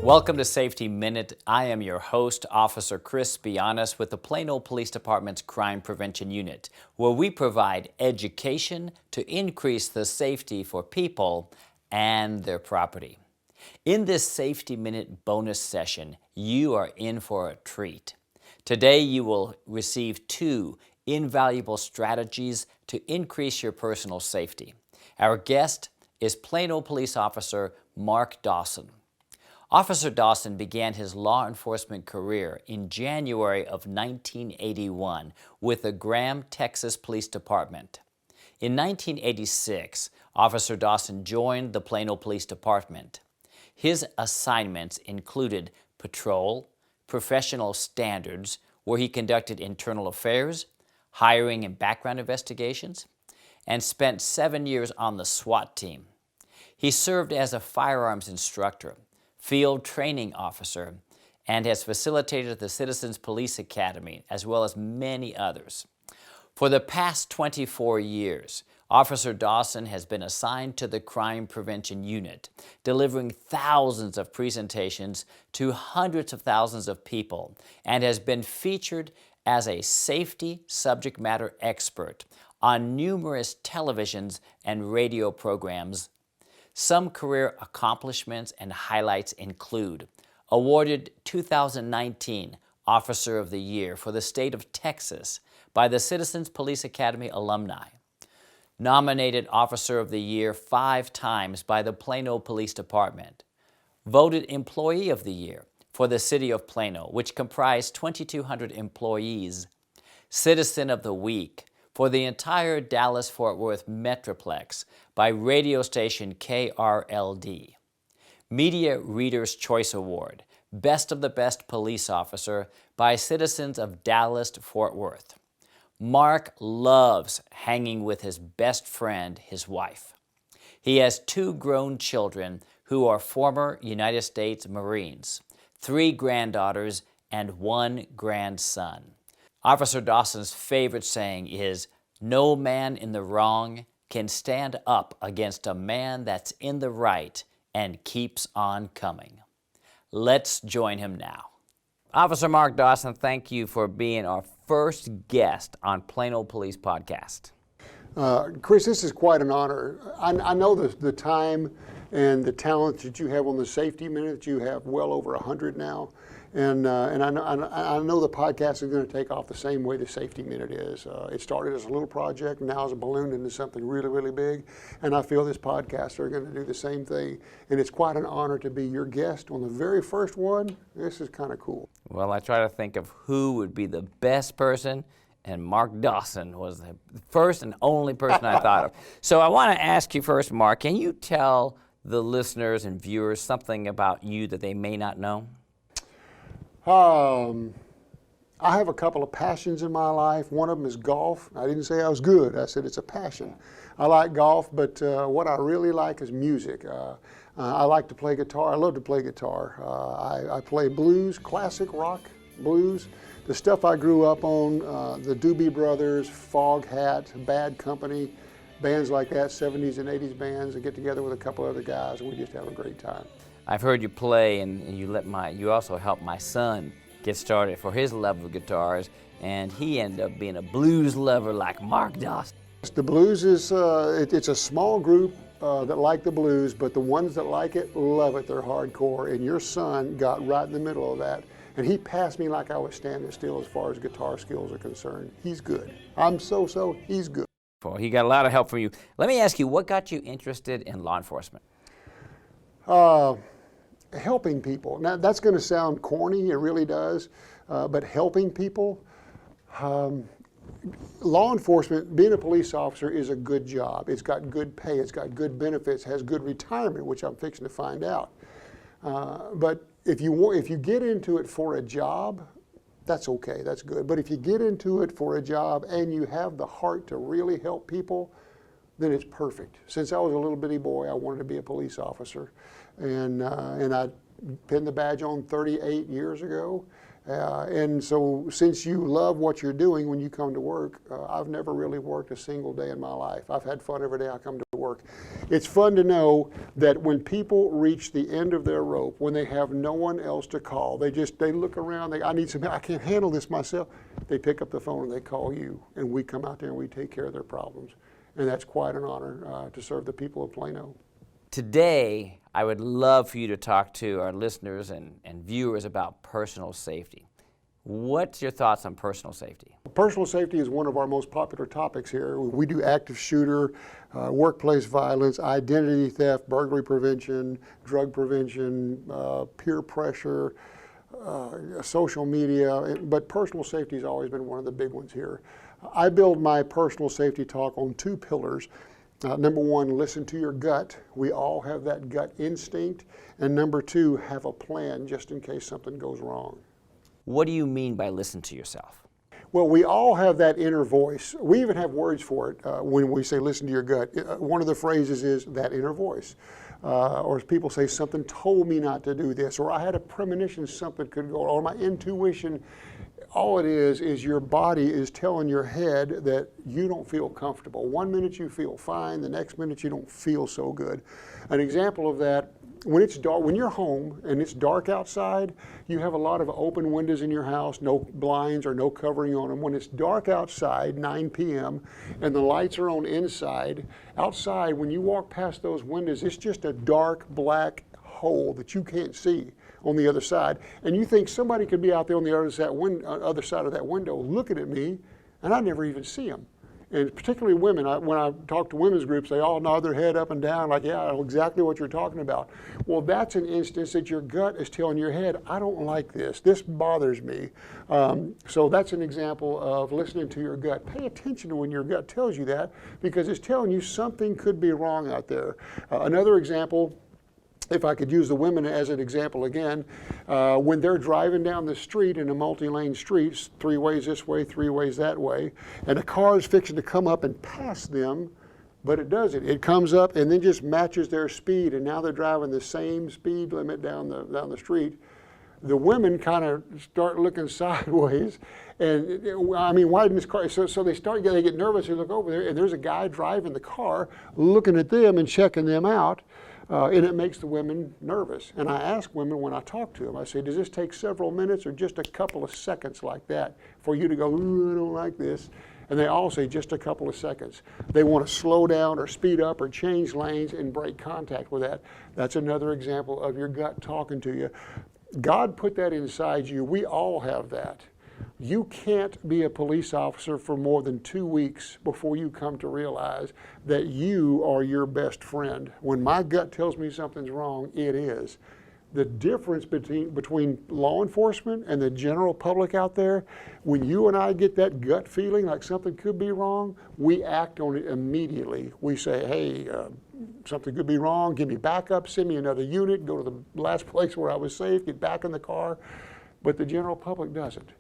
Welcome to Safety Minute. I am your host, Officer Bianez with the Plano Police Department's Crime Prevention Unit, where we provide education to increase the safety for people and their property. In this Safety Minute bonus session, you are in for a treat. Today you will receive 2 invaluable strategies to increase your personal safety. Our guest is Plano Police Officer Mark Dawson. Officer Dawson began his law enforcement career in January of 1981 with the Graham, Texas Police Department. In 1986, Officer Dawson joined the Plano Police Department. His assignments included patrol, professional standards, where he conducted internal affairs, hiring and background investigations, and spent 7 years on the SWAT team. He served as a firearms instructor, field training officer, and has facilitated the Citizens Police Academy, as well as many others. For the past 24 years, Officer Dawson has been assigned to the Crime Prevention Unit, delivering thousands of presentations to hundreds of thousands of people, and has been featured as a safety subject matter expert on numerous televisions and radio programs. Some career accomplishments and highlights include awarded 2019 Officer of the Year for the state of Texas by the Citizens Police Academy alumni, nominated Officer of the Year 5 times by the Plano Police Department, voted Employee of the Year for the City of Plano, which comprised 2,200 employees, Citizen of the Week for the entire Dallas-Fort Worth Metroplex by radio station KRLD, Media Reader's Choice Award, Best of the Best Police Officer by Citizens of Dallas-Fort Worth. Mark loves hanging with his best friend, his wife. He has 2 grown children who are former United States Marines, 3 granddaughters, and 1 grandson. Officer Dawson's favorite saying is, "No man in the wrong can stand up against a man that's in the right and keeps on coming." Let's join him now. Officer Mark Dawson, thank you for being our first guest on Plano Police Podcast. Chris, this is quite an honor. I know the time and the talent that you have on the Safety Minute. You have well over 100 now. And I know the podcast is going to take off the same way the Safety Minute is. It started as a little project, now it's ballooned into something really, really big. And I feel this podcast are going to do the same thing. And it's quite an honor to be your guest on the very first one. This is kind of cool. Well, I try to think of who would be the best person, and Mark Dawson was the first and only person I thought of. So I want to ask you first, Mark, can you tell the listeners and viewers something about you that they may not know? I have a couple of passions in my life. One of them is golf. I didn't say I was good. I said it's a passion. I like golf, but what I really like is music. I like to play guitar. I love to play guitar. I play blues, classic rock blues. The stuff I grew up on, the Doobie Brothers, Foghat, Bad Company, bands like that, 70s and 80s bands. I get together with a couple other guys and we just have a great time. I've heard you play, and you also helped my son get started for his love of guitars, and he ended up being a blues lover like Mark Dawson. The blues is it's a small group that like the blues, but the ones that like it love it. They're hardcore, and your son got right in the middle of that, and he passed me like I was standing still as far as guitar skills are concerned. He's good. I'm so, he's good. Well, he got a lot of help from you. Let me ask you, what got you interested in law enforcement? Helping people. Now that's going to sound corny, it really does, but helping people, law enforcement, being a police officer is a good job. It's got good pay, it's got good benefits, has good retirement, which I'm fixing to find out. But if you get into it for a job, that's okay, that's good. But if you get into it for a job and you have the heart to really help people, then it's perfect. Since I was a little bitty boy, I wanted to be a police officer. And I pinned the badge on 38 years ago. And so since you love what you're doing when you come to work, I've never really worked a single day in my life. I've had fun every day I come to work. work. It's fun to know that when people reach the end of their rope, when they have no one else to call, they look around, I need some help, I can't handle this myself. They pick up the phone and they call you, and we come out there and we take care of their problems. And that's quite an honor to serve the people of Plano. Today, I would love for you to talk to our listeners and viewers about personal safety. What's your thoughts on personal safety? Personal safety is one of our most popular topics here. We do active shooter, workplace violence, identity theft, burglary prevention, drug prevention, peer pressure, social media, but personal safety has always been one of the big ones here. I build my personal safety talk on two pillars. Number one, listen to your gut. We all have that gut instinct. And number two, have a plan just in case something goes wrong. What do you mean by listen to yourself? Well, we all have that inner voice. We even have words for it when we say listen to your gut. One of the phrases is that inner voice. Or as people say, something told me not to do this, or I had a premonition something could go, or my intuition. All it is your body is telling your head that you don't feel comfortable. One minute you feel fine, the next minute you don't feel so good. An example of that, when it's dark, when you're home and it's dark outside, you have a lot of open windows in your house, no blinds or no covering on them. When it's dark outside, 9 p.m., and the lights are on inside, outside, when you walk past those windows, it's just a dark black hole that you can't see on the other side. And you think somebody could be out there on the other side of that window looking at me, and I never even see them. And particularly women, when I talk to women's groups, they all nod their head up and down like, yeah, I know exactly what you're talking about. Well, that's an instance that your gut is telling your head, I don't like this. This bothers me. So that's an example of listening to your gut. Pay attention to when your gut tells you that, because it's telling you something could be wrong out there. Another example, if I could use the women as an example again, when they're driving down the street in a multi-lane street, 3 ways this way, 3 ways that way, and a car is fixing to come up and pass them, but it doesn't. It comes up and then just matches their speed, and now they're driving the same speed limit down the street. The women kind of start looking sideways, and I mean, why didn't this car? So they get nervous. They look over there, and there's a guy driving the car, looking at them and checking them out. And it makes the women nervous. And I ask women when I talk to them, I say, does this take several minutes or just a couple of seconds like that for you to go, ooh, I don't like this? And they all say just a couple of seconds. They want to slow down or speed up or change lanes and break contact with that. That's another example of your gut talking to you. God put that inside you. We all have that. You can't be a police officer for more than 2 weeks before you come to realize that you are your best friend. When my gut tells me something's wrong, it is. The difference between law enforcement and the general public out there, when you and I get that gut feeling like something could be wrong, we act on it immediately. We say, hey, something could be wrong, give me backup, send me another unit, go to the last place where I was safe, get back in the car. But the general public doesn't.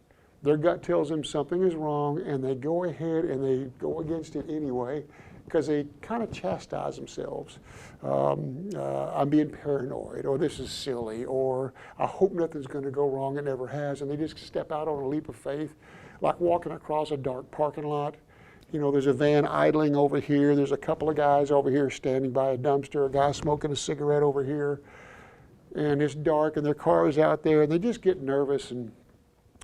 Their gut tells them something is wrong, and they go ahead and they go against it anyway, because they kind of chastise themselves. I'm being paranoid, or this is silly, or I hope nothing's going to go wrong, it never has, and they just step out on a leap of faith, like walking across a dark parking lot. You know, there's a van idling over here, there's a couple of guys over here standing by a dumpster, a guy smoking a cigarette over here, and it's dark, and their car is out there, and they just get nervous. And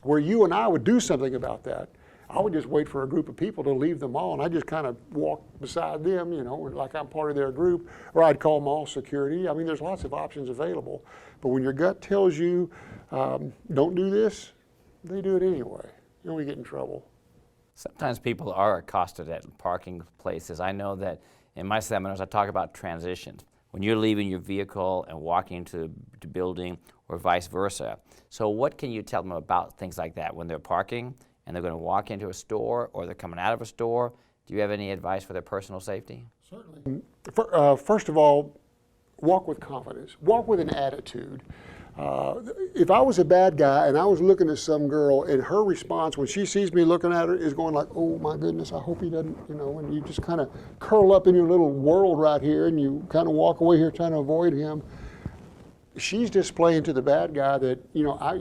where you and I would do something about that, I would just wait for a group of people to leave the mall, and I just kind of walk beside them, you know, like I'm part of their group, or I'd call mall security. I mean, there's lots of options available. But when your gut tells you, don't do this, they do it anyway, and we get in trouble. Sometimes people are accosted at parking places. I know that in my seminars I talk about transitions. When you're leaving your vehicle and walking to the building, or vice versa. So what can you tell them about things like that when they're parking and they're going to walk into a store or they're coming out of a store? Do you have any advice for their personal safety? Certainly. First of all, walk with confidence. Walk with an attitude. If I was a bad guy and I was looking at some girl, and her response when she sees me looking at her is going like, oh my goodness, I hope he doesn't, you know, and you just kind of curl up in your little world right here and you kind of walk away here trying to avoid him. she's displaying to the bad guy that, you know,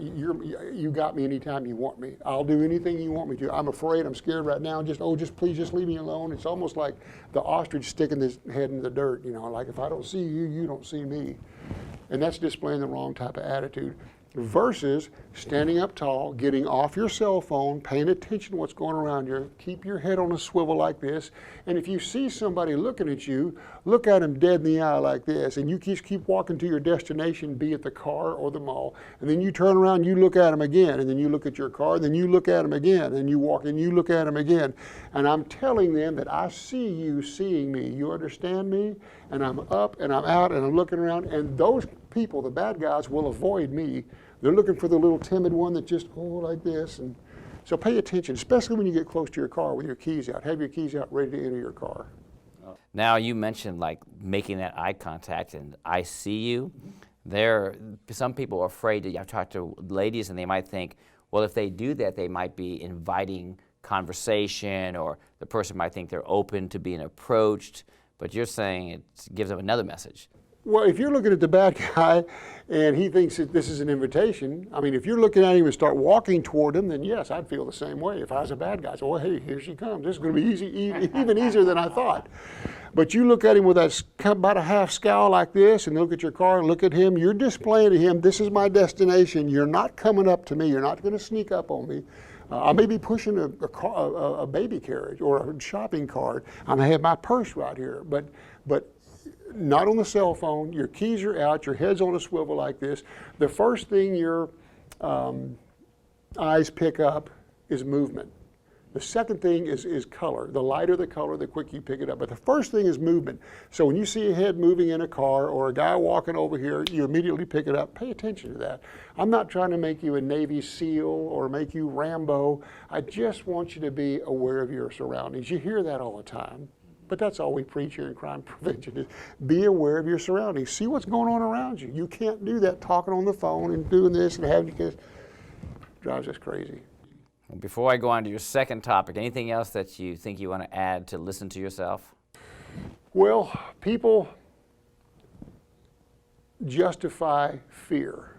you got me anytime you want me. I'll do anything you want me to. I'm afraid, I'm scared right now. Just please just leave me alone. It's almost like the ostrich sticking his head in the dirt, you know, like if I don't see you, you don't see me. And that's displaying the wrong type of attitude. Versus standing up tall, getting off your cell phone, paying attention to what's going around you, keep your head on a swivel like this, and if you see somebody looking at you, look at them dead in the eye like this, and you keep walking to your destination, be it the car or the mall, and then you turn around, you look at them again, and then you look at your car, then you look at them again, and you walk and you look at them again, and I'm telling them that I see you seeing me, you understand me, and I'm up and I'm out and I'm looking around, and those people, the bad guys, will avoid me. They're looking for the little timid one that just, oh, like this. And so pay attention, especially when you get close to your car with your keys out. Have your keys out ready to enter your car. Now, you mentioned like making that eye contact and I see you. Some people are afraid to, I've talked to ladies and they might think, well, if they do that, they might be inviting conversation or the person might think they're open to being approached. But you're saying it gives them another message. Well, if you're looking at the bad guy and he thinks that this is an invitation, I mean, if you're looking at him and start walking toward him, then yes, I'd feel the same way. If I was a bad guy, so, well, hey, here she comes. This is going to be easy, even easier than I thought. But you look at him with that about a half scowl like this and look at your car and look at him, you're displaying to him, this is my destination. You're not coming up to me. You're not going to sneak up on me. I may be pushing a baby carriage or a shopping cart. I may have my purse right here, but not on the cell phone. Your keys are out, your head's on a swivel like this. The first thing your eyes pick up is movement. The second thing is color. The lighter the color, the quicker you pick it up. But the first thing is movement. So when you see a head moving in a car or a guy walking over here, you immediately pick it up. Pay attention to that. I'm not trying to make you a Navy SEAL or make you Rambo. I just want you to be aware of your surroundings. You hear that all the time. But that's all we preach here in crime prevention is be aware of your surroundings. See what's going on around you. You can't do that talking on the phone and doing this and having kids. Drives us crazy. Before I go on to your second topic, anything else that you think you want to add to listen to yourself? Well, people justify fear.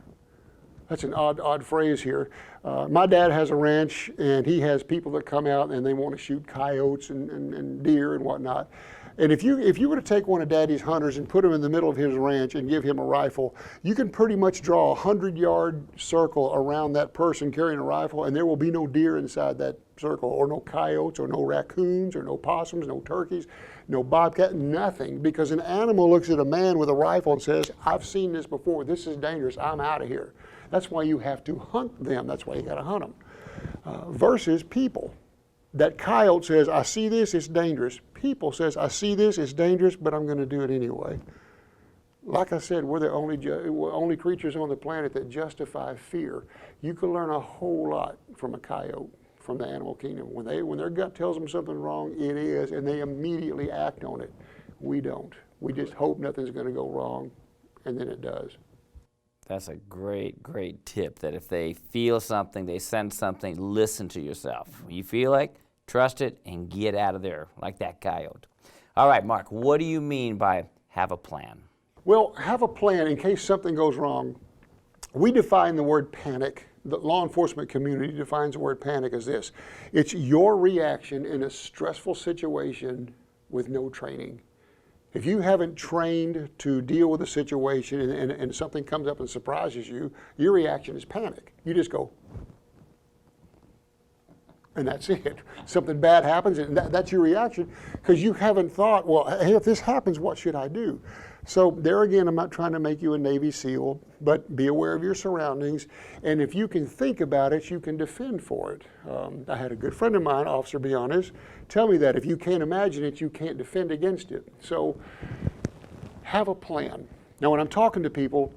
That's an odd phrase here. My dad has a ranch, and he has people that come out and they want to shoot coyotes and deer and whatnot. And if you were to take one of Daddy's hunters and put him in the middle of his ranch and give him a rifle, you can pretty much draw a 100-yard circle around that person carrying a rifle, and there will be no deer inside that circle, or no coyotes, or no raccoons, or no possums, no turkeys, no bobcat, nothing. Because an animal looks at a man with a rifle and says, I've seen this before, this is dangerous, I'm out of here. That's why you have to hunt them. That's why you got to hunt them. Versus people. That coyote says, I see this, it's dangerous. People says, I see this, it's dangerous, but I'm going to do it anyway. Like I said, we're the only creatures on the planet that justify fear. You can learn a whole lot from a coyote, from the animal kingdom. When their gut tells them something wrong, it is, and they immediately act on it. We don't. We just hope nothing's going to go wrong, and then it does. That's a great, great tip, that if they feel something, they sense something, listen to yourself. When you feel like, trust it and get out of there, like that coyote. All right, Mark, what do you mean by have a plan? Well, have a plan in case something goes wrong. We define the word panic. The law enforcement community defines the word panic as this. It's your reaction in a stressful situation with no training. If you haven't trained to deal with a situation and something comes up and surprises you, your reaction is panic. You just go, and that's it. Something bad happens, and that's your reaction, because you haven't thought, well, hey, if this happens, what should I do? So there again, I'm not trying to make you a Navy SEAL, but be aware of your surroundings, and if you can think about it, you can defend for it. I had a good friend of mine, Officer Bianez, tell me that if you can't imagine it, you can't defend against it. So have a plan. Now, when I'm talking to people,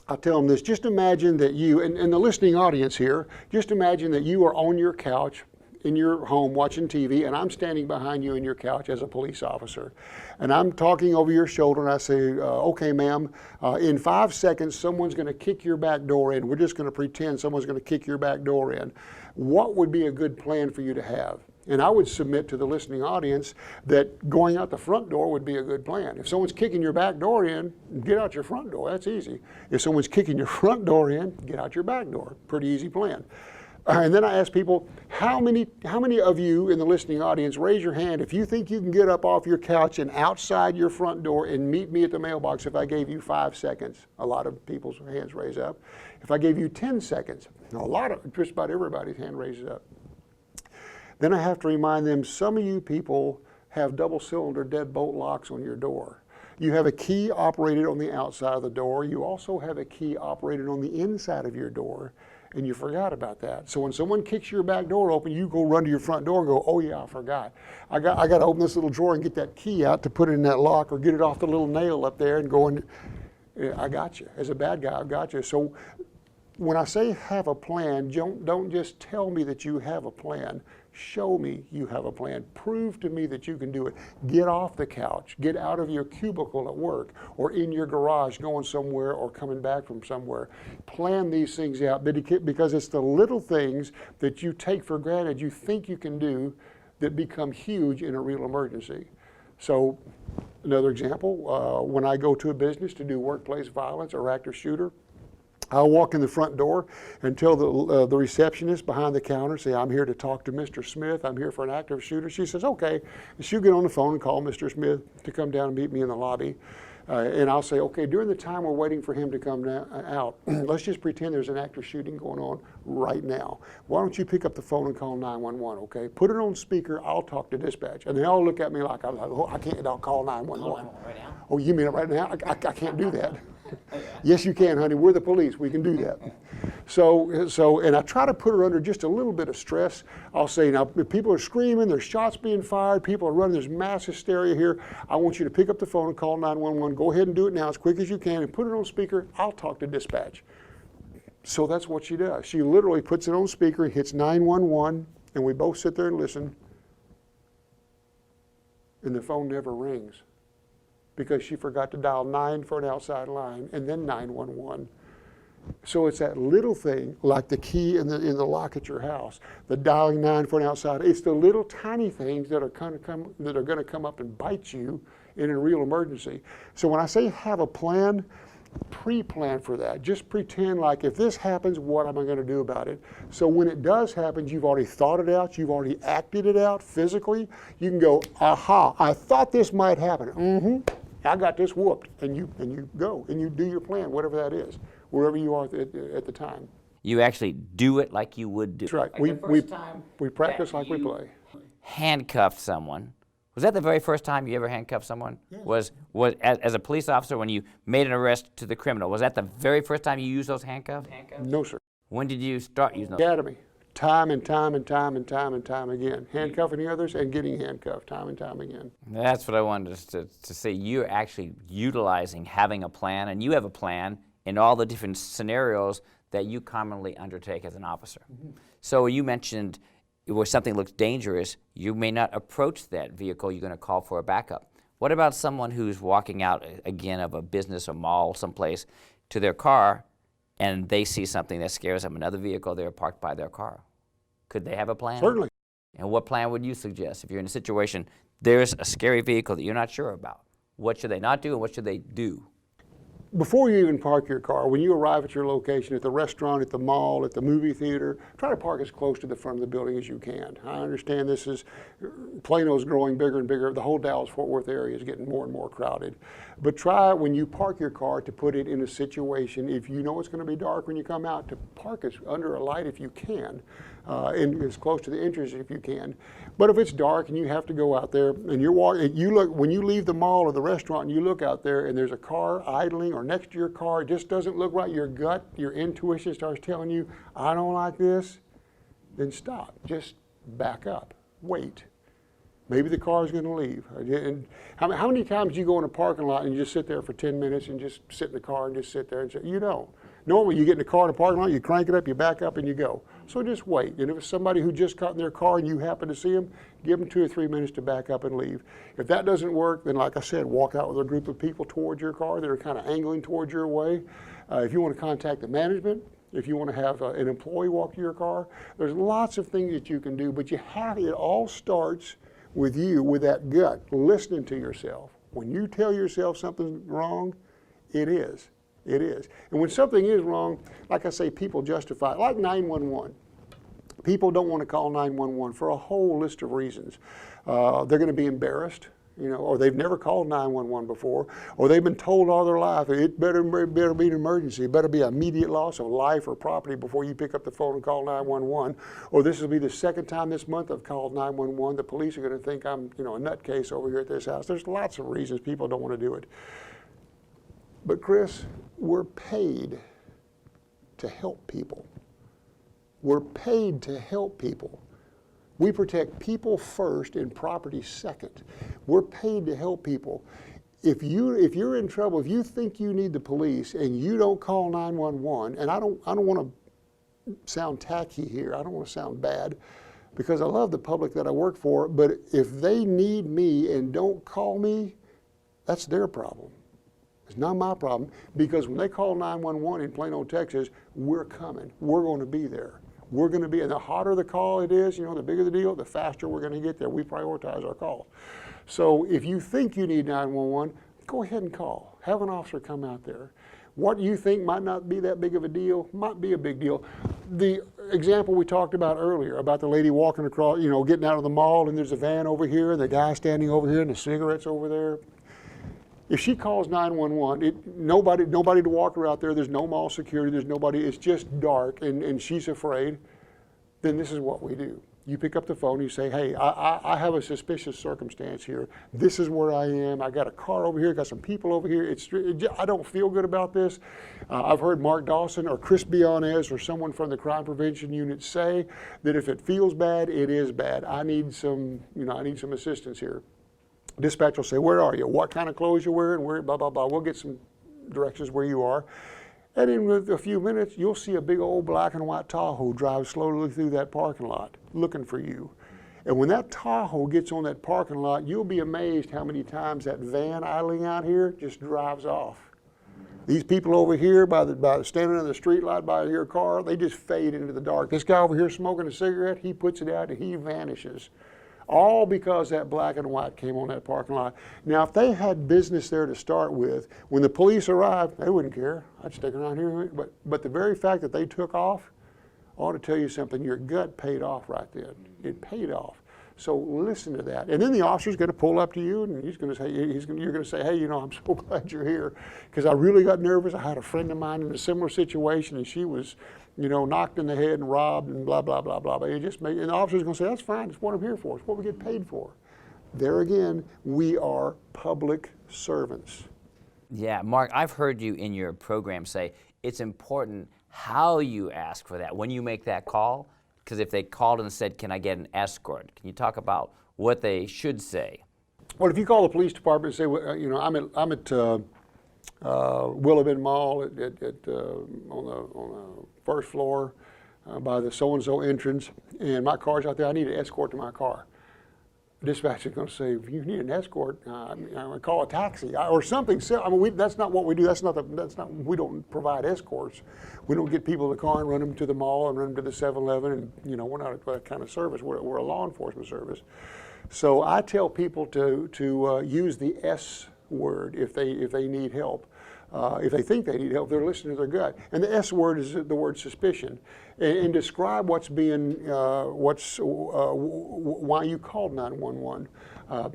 I tell them this, just imagine that you, and the listening audience here, just imagine that you are on your couch in your home watching TV, and I'm standing behind you in your couch as a police officer. And I'm talking over your shoulder, and I say, okay, ma'am, in 5 seconds, someone's going to kick your back door in. We're just going to pretend someone's going to kick your back door in. What would be a good plan for you to have? And I would submit to the listening audience that going out the front door would be a good plan. If someone's kicking your back door in, get out your front door. That's easy. If someone's kicking your front door in, get out your back door. Pretty easy plan. And then I ask people, how many of you in the listening audience, raise your hand if you think you can get up off your couch and outside your front door and meet me at the mailbox if I gave you 5 seconds? A lot of people's hands raise up. If I gave you 10 seconds, just about everybody's hand raises up. Then I have to remind them, some of you people have double cylinder deadbolt locks on your door. You have a key operated on the outside of the door. You also have a key operated on the inside of your door. And you forgot about that. So when someone kicks your back door open, you go run to your front door and go, oh yeah, I forgot. I got to open this little drawer and get that key out to put it in that lock, or get it off the little nail up there and go in. I got you. As a bad guy, I got you. So when I say have a plan, don't just tell me that you have a plan. Show me you have a plan. Prove to me that you can do it. Get off the couch. Get out of your cubicle at work or in your garage going somewhere or coming back from somewhere. Plan these things out, because it's the little things that you take for granted, you think you can do, that become huge in a real emergency. So another example, when I go to a business to do workplace violence or active shooter, I'll walk in the front door and tell the receptionist behind the counter, say, I'm here to talk to Mr. Smith. I'm here for an active shooter. She says, okay. And she'll get on the phone and call Mr. Smith to come down and meet me in the lobby. And I'll say, okay, during the time we're waiting for him to come out, let's just pretend there's an active shooting going on right now. Why don't you pick up the phone and call 911, okay? Put it on speaker, I'll talk to dispatch. And they all look at me like, oh, I can't, I'll call 911. Call 911 right now? Oh, you mean it right now? I can't do that. Yes, you can, honey. We're the police. We can do that. So, and I try to put her under just a little bit of stress. I'll say, now, if people are screaming, there's shots being fired, people are running, there's mass hysteria here, I want you to pick up the phone and call 911. Go ahead and do it now as quick as you can and put it on speaker. I'll talk to dispatch. So that's what she does. She literally puts it on speaker and hits 911, and we both sit there and listen, and the phone never rings, because she forgot to dial 9 for an outside line and then 911. So it's that little thing, like the key in the lock at your house, the dialing 9 for an outside. It's the little tiny things that are going to come up and bite you in a real emergency. So when I say have a plan, pre-plan for that. Just pretend like, if this happens, what am I going to do about it? So when it does happen, you've already thought it out, you've already acted it out physically. You can go, aha, I thought this might happen. I got this whooped, and you go and you do your plan, whatever that is, wherever you are at the time. You actually do it like you would do. That's right. Like we practice like we play. Handcuffed someone. Was that the very first time you ever handcuffed someone? Yes. Was as a police officer, when you made an arrest to the criminal, was that the very first time you used those handcuffs? No, sir. When did you start using those? Academy. Time and time and time and time and time again. Handcuffing others and getting handcuffed time and time again. That's what I wanted to say. You're actually utilizing having a plan, and you have a plan in all the different scenarios that you commonly undertake as an officer. So you mentioned where something looks dangerous, you may not approach that vehicle, you're going to call for a backup. What about someone who's walking out, again, of a business or mall someplace to their car, and they see something that scares them, another vehicle, they're parked by their car? Could they have a plan? Certainly. And what plan would you suggest? If you're in a situation, there's a scary vehicle that you're not sure about, what should they not do and what should they do? Before you even park your car, when you arrive at your location, at the restaurant, at the mall, at the movie theater, try to park as close to the front of the building as you can. I understand Plano's growing bigger and bigger. The whole Dallas-Fort Worth area is getting more and more crowded. But try, when you park your car, to put it in a situation, if you know it's going to be dark when you come out, to park it under a light if you can, and as close to the entrance if you can. But if it's dark and you have to go out there, and you're walking, when you leave the mall or the restaurant and you look out there and there's a car idling or next to your car, it just doesn't look right, your gut, your intuition starts telling you, I don't like this, then stop. Just back up. Wait. Maybe the car is going to leave. And how many times do you go in a parking lot and you just sit there for 10 minutes and just sit in the car and just sit there and say, you don't. Normally you get in the car in a parking lot, you crank it up, you back up and you go. So just wait. And if it's somebody who just got in their car and you happen to see them, give them 2 or 3 minutes to back up and leave. If that doesn't work, then like I said, walk out with a group of people towards your car that are kind of angling towards your way. If you want to contact the management, if you want to have an employee walk to your car. There's lots of things that you can do, but it all starts with you, with that gut, listening to yourself. When you tell yourself something's wrong, it is. It is. And when something is wrong, like I say, people justify it. Like 911. People don't want to call 911 for a whole list of reasons. They're going to be embarrassed, or they've never called 911 before, or they've been told all their life, it better be an emergency, it better be an immediate loss of life or property before you pick up the phone and call 911, or this will be the second time this month I've called 911, the police are going to think I'm, a nutcase over here at this house. There's lots of reasons people don't want to do it. But Chris, we're paid to help people. We're paid to help people. We protect people first and property second. We're paid to help people. If you're in trouble, if you think you need the police and you don't call 911, and I don't want to sound tacky here, I don't want to sound bad, because I love the public that I work for, but if they need me and don't call me, that's their problem. It's not my problem, because when they call 911 in Plano, Texas, we're coming. We're going to be there. We're going to be, and the hotter the call it is, the bigger the deal, the faster we're going to get there. We prioritize our calls. So if you think you need 911, go ahead and call. Have an officer come out there. What you think might not be that big of a deal might be a big deal. The example we talked about earlier about the lady walking across, getting out of the mall, and there's a van over here, and the guy standing over here, and the cigarettes over there. If she calls 911, nobody to walk her out there, there's no mall security, there's nobody, it's just dark, and she's afraid, then this is what we do. You pick up the phone, you say, hey, I have a suspicious circumstance here. This is where I am. I got a car over here, got some people over here. I don't feel good about this. I've heard Mark Dawson or Chris Bianez or someone from the crime prevention unit say that if it feels bad, it is bad. I need some assistance here. Dispatch will say, where are you? What kind of clothes you're wearing? Where, blah, blah, blah. We'll get some directions where you are. And in a few minutes, you'll see a big old black and white Tahoe drive slowly through that parking lot looking for you. And when that Tahoe gets on that parking lot, you'll be amazed how many times that van idling out here just drives off. These people over here by standing on the street light by your car, they just fade into the dark. This guy over here smoking a cigarette, he puts it out and he vanishes. All because that black and white came on that parking lot. Now, if they had business there to start with, when the police arrived, they wouldn't care. I'd stick around here. But the very fact that they took off ought to tell you something. Your gut paid off right then. It paid off. So listen to that. And then the officer's going to pull up to you, and you're going to say, hey, I'm so glad you're here, because I really got nervous. I had a friend of mine in a similar situation, and she was, knocked in the head and robbed and blah, blah, blah, blah. But and the officer's going to say, that's fine. It's what I'm here for. It's what we get paid for. There again, we are public servants. Yeah, Mark, I've heard you in your program say it's important how you ask for that when you make that call. Because if they called and said, can I get an escort? Can you talk about what they should say? Well, if you call the police department and say, I'm at Willow Bend Mall on the first floor by the so-and-so entrance, and my car's out there, I need an escort to my car. Dispatcher is going to say, if you need an escort, call a taxi or something. That's not what we do. We don't provide escorts. We don't get people in the car and run them to the mall and run them to the 7-Eleven. And we're not that kind of service. We're a law enforcement service. So I tell people to use the S word if they need help. If they think they need help, they're listening to their gut. And the S word is the word suspicion. And describe why you called 911.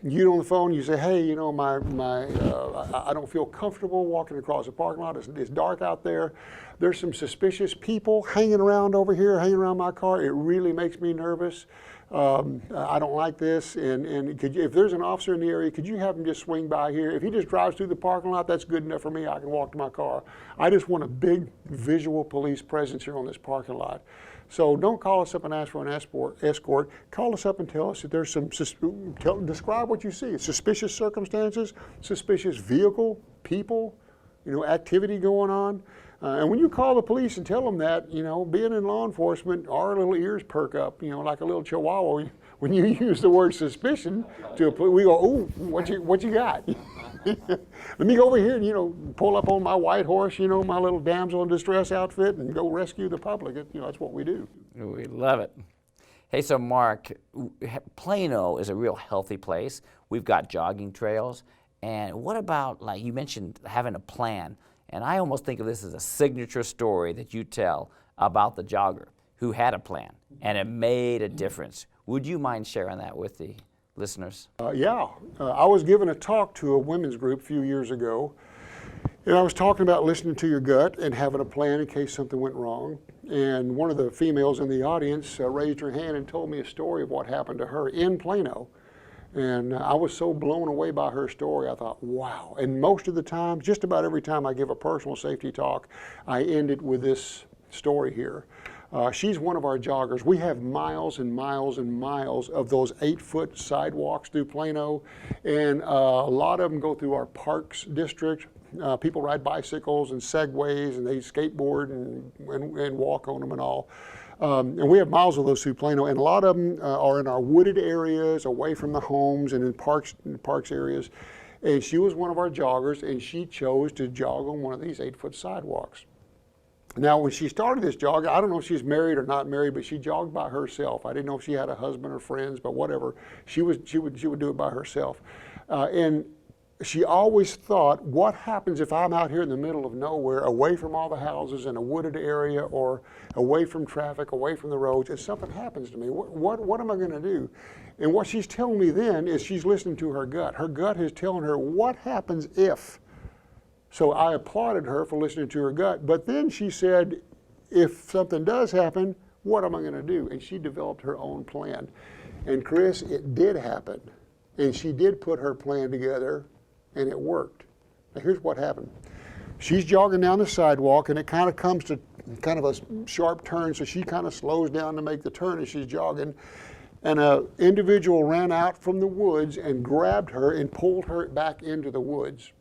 You get on the phone, you say, hey, I don't feel comfortable walking across the parking lot. It's dark out there. There's some suspicious people hanging around over here, hanging around my car. It really makes me nervous. I don't like this, and if there's an officer in the area, could you have him just swing by here? If he just drives through the parking lot, that's good enough for me. I can walk to my car. I just want a big visual police presence here on this parking lot. So don't call us up and ask for an escort. Call us up and tell us that there's describe what you see. Suspicious circumstances, suspicious vehicle, people, activity going on. And when you call the police and tell them that, being in law enforcement, our little ears perk up, like a little chihuahua when you use the word suspicion to a police, we go, oh, what you got? Let me go over here and, you know, pull up on my white horse, you know, my little damsel in distress outfit and go rescue the public. You know, that's what we do. We love it. Hey, so Mark, Plano is a real healthy place. We've got jogging trails. And what about, like you mentioned, having a plan? And I almost think of this as a signature story that you tell about the jogger who had a plan and it made a difference. Would you mind sharing that with the listeners? Yeah. I was giving a talk to a women's group a few years ago, and I was talking about listening to your gut and having a plan in case something went wrong. And one of the females in the audience raised her hand and told me a story of what happened to her in Plano. And I was so blown away by her story, I thought, wow. And most of the time, just about every time I give a personal safety talk, I end it with this story here. She's one of our joggers. We have miles and miles and miles of those 8-foot sidewalks through Plano, and a lot of them go through our parks district. People ride bicycles and segways, and they skateboard and walk on them and all. And we have miles of those through Plano, and a lot of them are in our wooded areas, away from the homes, and in parks areas. And she was one of our joggers, and she chose to jog on one of these 8-foot sidewalks. Now, when she started this jog, I don't know if she's married or not married, but she jogged by herself. I didn't know if she had a husband or friends, but whatever. She would do it by herself. And she always thought, what happens if I'm out here in the middle of nowhere, away from all the houses in a wooded area, or away from traffic, away from the roads, and something happens to me? What am I going to do? And what she's telling me then is she's listening to her gut. Her gut is telling her, what happens if? So I applauded her for listening to her gut, but then she said, if something does happen, what am I going to do? And she developed her own plan. And Chris, it did happen. And she did put her plan together, and it worked. Now here's what happened. She's jogging down the sidewalk, and it kind of comes to kind of a sharp turn, so she kind of slows down to make the turn as she's jogging. And an individual ran out from the woods and grabbed her and pulled her back into the woods.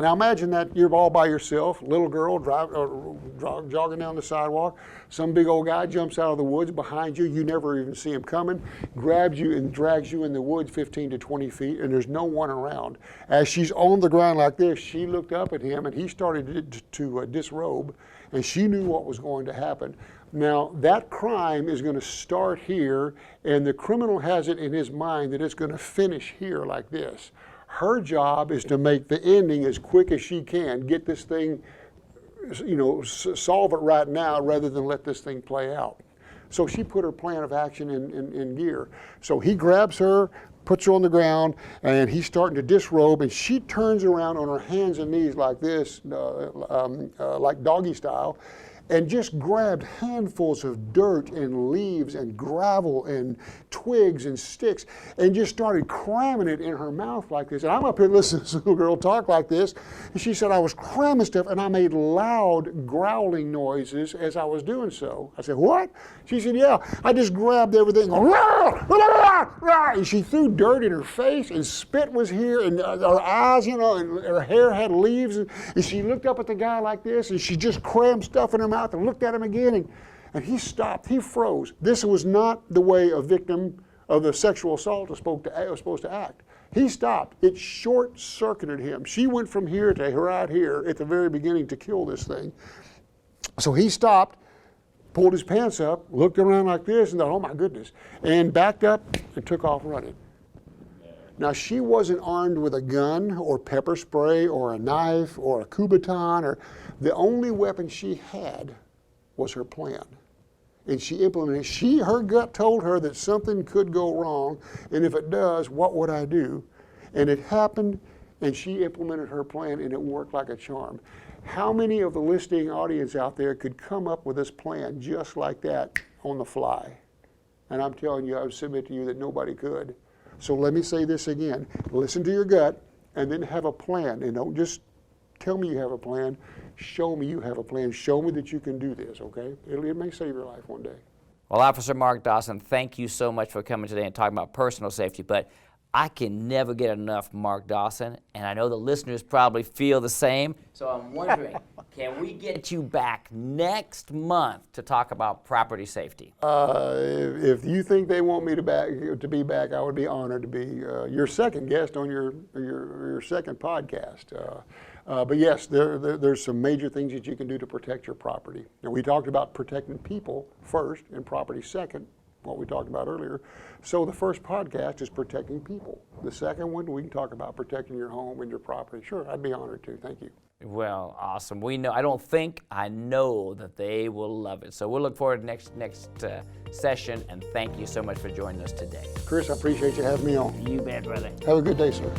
Now imagine that you're all by yourself, little girl jogging down the sidewalk. Some big old guy jumps out of the woods behind you. You never even see him coming, grabs you and drags you in the woods 15 to 20 feet, and there's no one around. As she's on the ground like this, she looked up at him, and he started to disrobe, and she knew what was going to happen. Now, that crime is going to start here, and the criminal has it in his mind that it's going to finish here like this. Her job is to make the ending as quick as she can, get this thing, you know, solve it right now rather than let this thing play out. So she put her plan of action in gear. So he grabs her, puts her on the ground, and he's starting to disrobe, and she turns around on her hands and knees like this, like doggy style, and just grabbed handfuls of dirt and leaves and gravel and twigs and sticks and just started cramming it in her mouth like this. And I'm up here listening to this little girl talk like this, and she said I was cramming stuff, and I made loud growling noises as I was doing so. I said, what? She said, yeah, I just grabbed everything, and she threw dirt in her face, and spit was here, and her eyes, you know, and her hair had leaves, and she looked up at the guy like this, and she just crammed stuff in her mouth and looked at him again, and he stopped. He froze. This was not the way a victim of the sexual assault was supposed to act. He stopped. It short-circuited him. She went from here to right here at the very beginning to kill this thing. So he stopped, pulled his pants up, looked around like this, and thought, oh my goodness, and backed up and took off running. Now, she wasn't armed with a gun or pepper spray or a knife or a Kubotan. The only weapon she had was her plan. And she implemented it. Her gut told her that something could go wrong, and if it does, what would I do? And it happened, and she implemented her plan, and it worked like a charm. How many of the listening audience out there could come up with this plan just like that on the fly? And I'm telling you, I would submit to you that nobody could. So let me say this again. Listen to your gut, and then have a plan. And don't just tell me you have a plan. Show me you have a plan. Show me that you can do this, okay? It may save your life one day. Well, Officer Mark Dawson, thank you so much for coming today and talking about personal safety. But I can never get enough Mark Dawson, and I know the listeners probably feel the same. So I'm wondering, can we get you back next month to talk about property safety? If you think they want me to be back, I would be honored to be your second guest on your second podcast. But yes, there's some major things that you can do to protect your property. And we talked about protecting people first and property second, what we talked about earlier. So the first podcast is protecting people. The second one, we can talk about protecting your home and your property. Sure, I'd be honored to. Thank you. Well, awesome. We know, I know that they will love it. So we'll look forward to next session, and thank you so much for joining us today. Chris, I appreciate you having me on. You bet, brother. Have a good day, sir.